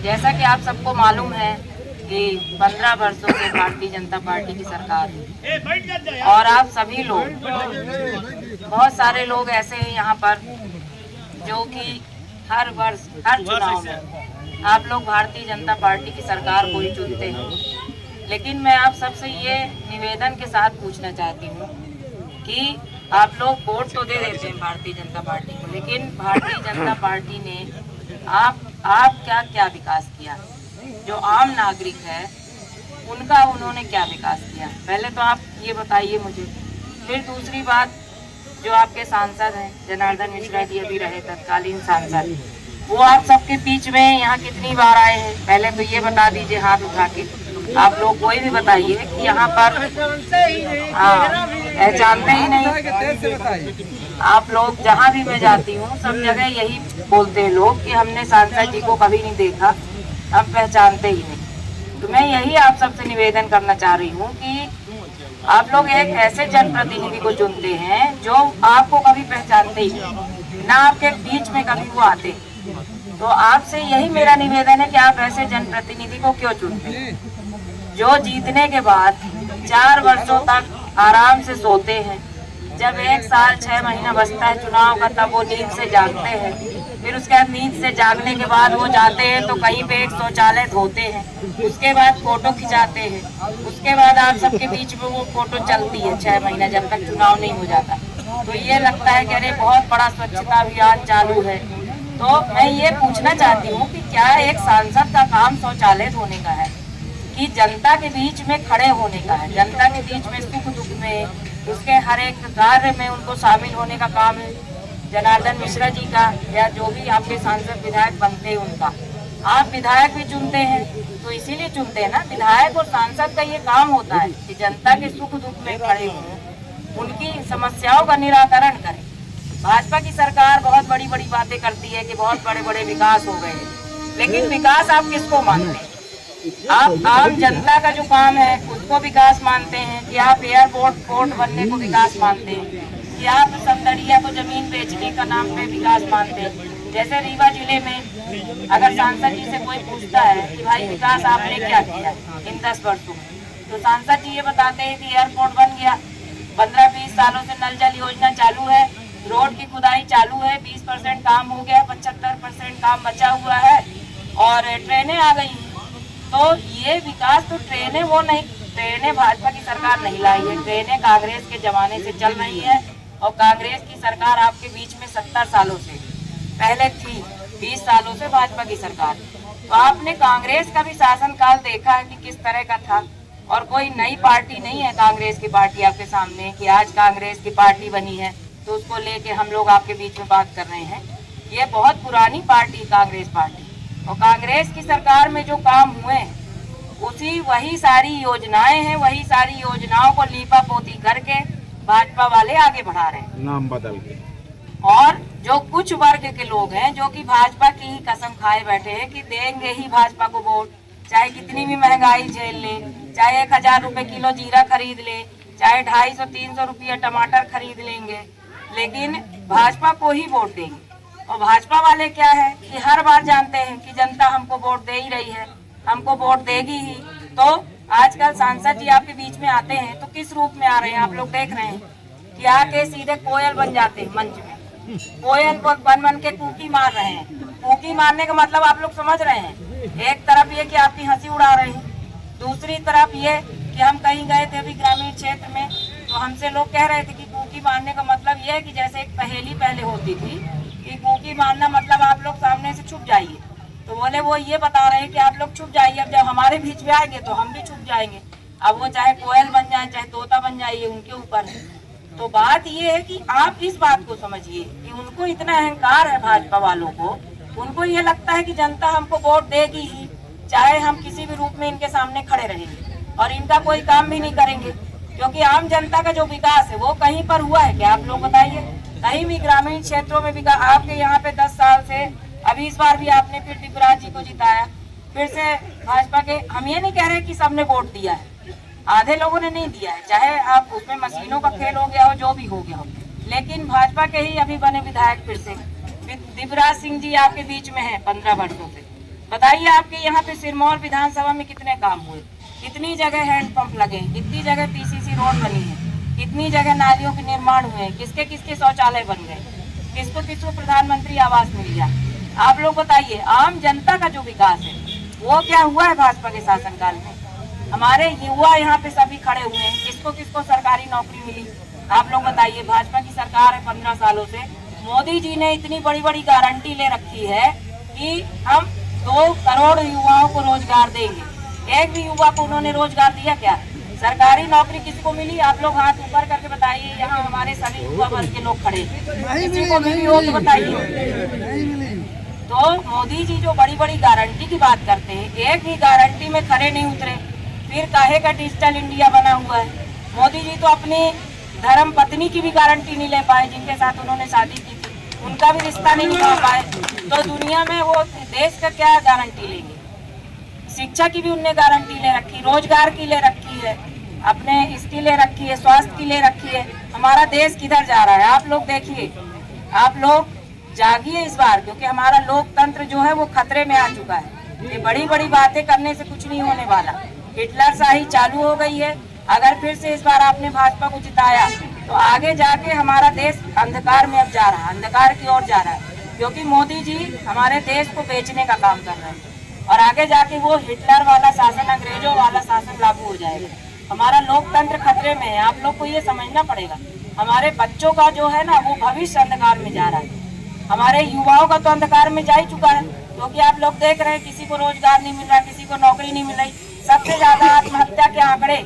जैसा कि आप सबको मालूम है कि 15 वर्षों से भारतीय जनता पार्टी की सरकार है और आप सभी लोग, बहुत सारे लोग ऐसे हैं यहाँ पर जो कि हर वर्ष हर चुनाव में आप लोग भारतीय जनता पार्टी की सरकार को ही चुनते हैं। लेकिन मैं आप सबसे ये निवेदन के साथ पूछना चाहती हूँ कि आप लोग वोट तो दे देते हैं भारतीय जनता पार्टी को, लेकिन भारतीय जनता पार्टी ने आप क्या विकास किया? जो आम नागरिक है उनका उन्होंने क्या विकास किया? पहले तो आप ये बताइए मुझे। फिर दूसरी बात, जो आपके सांसद हैं जनार्दन मिश्रा जी अभी रहे तत्कालीन सांसद, वो आप सबके बीच में यहाँ कितनी बार आए हैं? पहले तो ये बता दीजिए हाथ उठा के, आप लोग कोई भी बताइए कि यहाँ पर पहचानते ही नहीं। आप लोग जहाँ भी मैं जाती हूँ सब जगह यही बोलते हैं लोग कि हमने सांसद जी को कभी नहीं देखा, हम पहचानते ही नहीं। तो मैं यही आप सबसे निवेदन करना चाह रही हूँ कि आप लोग एक ऐसे जनप्रतिनिधि को चुनते हैं जो आपको कभी पहचानते ही नहीं, ना आपके बीच में कभी वो आते। तो आपसे यही मेरा निवेदन है कि आप ऐसे जनप्रतिनिधि को क्यों चुनते हैं जो जीतने के बाद 4 वर्षों तक आराम से सोते हैं, जब 1 साल 6 महीना बचता है चुनाव का तब वो नींद से जागते हैं, फिर उसके बाद नींद से जागने के बाद वो जाते हैं तो कहीं पे एक शौचालय धोते हैं, उसके बाद फोटो खिंचाते हैं, उसके बाद आप सबके बीच में वो फोटो चलती है 6 महीना जब तक चुनाव नहीं हो जाता। तो ये लगता है कि अरे बहुत बड़ा स्वच्छता अभियान चालू है। तो मैं ये पूछना चाहती हूँ कि क्या एक सांसद का काम शौचालय धोने का है कि जनता के बीच में खड़े होने का है? जनता के बीच में सुख दुख में, उसके हर एक कार्य में उनको शामिल होने का काम है जनार्दन मिश्रा जी का, या जो भी आपके सांसद विधायक बनते हैं उनका। आप विधायक भी चुनते हैं तो इसीलिए चुनते हैं ना, विधायक और सांसद का ये काम होता है कि जनता के सुख दुख में खड़े हों, उनकी समस्याओं का निराकरण करें। भाजपा की सरकार बहुत बड़ी बड़ी बातें करती है कि बहुत बड़े बड़े विकास हो गए, लेकिन विकास आप किसको मानते हैं? आप आम जनता का जो काम है उसको विकास मानते हैं कि आप एयरपोर्ट बनने को विकास मानते हैं कि आप सफदरिया को जमीन बेचने का नाम पे विकास मानते हैं? जैसे रीवा जिले में अगर सांसद जी से कोई पूछता है कि भाई विकास आपने क्या किया इन 10 वर्षों में, तो सांसद जी ये बताते हैं कि एयरपोर्ट बन गया, 15-20 सालों से नल जल योजना चालू है, रोड की खुदाई चालू है, 20% काम हो गया, 75% काम बचा हुआ है और ट्रेनें आ गई हैं। तो ये विकास तो ट्रेनें वो नहीं, ट्रेनें भाजपा की सरकार नहीं लाई है, ट्रेनें कांग्रेस के जमाने से चल रही है और कांग्रेस की सरकार आपके बीच में 70 सालों से पहले थी, 20 सालों से भाजपा की सरकार। तो आपने कांग्रेस का भी शासनकाल देखा है कि किस तरह का था, और कोई नई पार्टी नहीं है कांग्रेस की पार्टी आपके सामने कि आज कांग्रेस की पार्टी बनी है तो उसको लेके हम लोग आपके बीच में बात कर रहे हैं। ये बहुत पुरानी पार्टी कांग्रेस पार्टी, और कांग्रेस की सरकार में जो काम हुए वही सारी योजनाएं हैं, वही सारी योजनाओं को लीपा पोती करके भाजपा वाले आगे बढ़ा रहे हैं, नाम बदल के। और जो कुछ वर्ग के लोग हैं जो कि भाजपा की ही कसम खाए बैठे हैं कि देंगे ही भाजपा को वोट, चाहे कितनी भी महंगाई झेल ले, चाहे 1000 रुपए किलो जीरा खरीद ले, चाहे 250-300 रुपया टमाटर खरीद लेंगे, लेकिन भाजपा को ही वोट देंगे। और भाजपा वाले क्या है कि हर बार जानते हैं कि जनता हमको वोट दे ही रही है, हमको वोट देगी ही। तो आजकल सांसद जी आपके बीच में आते हैं तो किस रूप में आ रहे हैं? आप लोग देख रहे हैं कि आके सीधे कोयल बन जाते हैं मंच में, कोयल को बन के कूकी मार रहे हैं। कूकी मारने का मतलब आप लोग समझ रहे हैं? एक तरफ ये कि आपकी हंसी उड़ा रहे हैं, दूसरी तरफ ये कि हम कहीं गए थे अभी ग्रामीण क्षेत्र में तो हमसे लोग कह रहे थे कि कूकी मारने का मतलब ये है कि जैसे एक पहेली पहले होती थी कि कूकी मारना मतलब आप लोग सामने से छुप जाइए, तो बोले वो ये बता रहे हैं कि आप लोग छुप जाइए, अब जब हमारे बीच में आएंगे तो हम भी छुप जाएंगे। अब वो चाहे कोयल बन जाए चाहे तोता बन जाए उनके ऊपर है। तो बात ये है कि आप इस बात को समझिए कि उनको इतना अहंकार है भाजपा वालों को, उनको ये लगता है कि जनता हमको वोट देगी ही, चाहे हम किसी भी रूप में इनके सामने खड़े रहेंगे और इनका कोई काम भी नहीं करेंगे, क्योंकि आम जनता का जो विकास है वो कहीं पर हुआ है क्या? आप लोग बताइए, कहीं भी ग्रामीण क्षेत्रों में विकास? आपके यहाँ पे 10 साल से, अभी इस बार भी आपने फिर दिवराज जी को जिताया, फिर से भाजपा के, हम ये नहीं कह रहे कि सबने वोट दिया है, आधे लोगों ने नहीं दिया है, चाहे आप उसमें मशीनों का खेल हो गया हो, जो भी हो गया हो, लेकिन भाजपा के ही अभी बने विधायक फिर से दिवराज सिंह जी आपके बीच में है 15 वर्षों से, बताइए आपके यहाँ पे सिरमौर विधानसभा में कितने काम हुए, कितनी जगह हैंडपंप लगे, कितनी जगह पीसीसी रोड बनी है, कितनी जगह नालियों के निर्माण हुए, किसके किसके शौचालय बन गए, किसको किसको प्रधानमंत्री आवास मिल गया। आप लोग बताइए, आम जनता का जो विकास है वो क्या हुआ है भाजपा के शासनकाल में? हमारे युवा यहाँ पे सभी खड़े हुए हैं, किसको किसको सरकारी नौकरी मिली? आप लोग बताइए। भाजपा की सरकार है 15 सालों से, मोदी जी ने इतनी बड़ी बड़ी गारंटी ले रखी है कि हम 2 करोड़ युवाओं को रोजगार देंगे। एक भी युवा को उन्होंने रोजगार दिया क्या? सरकारी नौकरी किसी को मिली? आप लोग हाथ ऊपर करके बताइए। यहाँ हमारे सभी युवा वर्ग के लोग खड़े, किसी को मिली हो तो बताइए। तो मोदी जी जो बड़ी बड़ी गारंटी की बात करते हैं, एक भी गारंटी में खरे नहीं उतरे। फिर काहे का डिजिटल इंडिया बना हुआ है? मोदी जी तो अपनी धर्म पत्नी की भी गारंटी नहीं ले पाए, जिनके साथ उन्होंने शादी की थी, उनका भी रिश्ता नहीं निभा पाए। तो दुनिया में वो देश का क्या गारंटी लेंगे? शिक्षा की भी उनने गारंटी ले रखी, रोजगार की ले रखी है, अपने इसकी ले रखी है, स्वास्थ्य की ले रखी है। हमारा देश किधर जा रहा है? आप लोग देखिए, आप लोग जागिए इस बार, क्योंकि हमारा लोकतंत्र जो है वो खतरे में आ चुका है। ये बड़ी बड़ी बातें करने से कुछ नहीं होने वाला। हिटलर शाही चालू हो गई है। अगर फिर से इस बार आपने भाजपा को जिताया तो आगे जाके हमारा देश अंधकार में अब जा रहा है, अंधकार की ओर जा रहा है, क्योंकि मोदी जी हमारे देश को बेचने का काम कर रहे हैं और आगे जाके वो हिटलर वाला शासन, अंग्रेजों वाला शासन लागू हो जाएगा। हमारा लोकतंत्र खतरे में है। आप लोग को ये समझना पड़ेगा। हमारे बच्चों का जो है ना वो भविष्य अंधकार में जा रहा है। हमारे युवाओं का तो अंधकार में जा ही चुका है, क्योंकि आप लोग देख रहे हैं किसी को रोजगार नहीं मिल रहा, किसी को नौकरी नहीं मिल रही। सबसे ज्यादा आत्महत्या के आंकड़े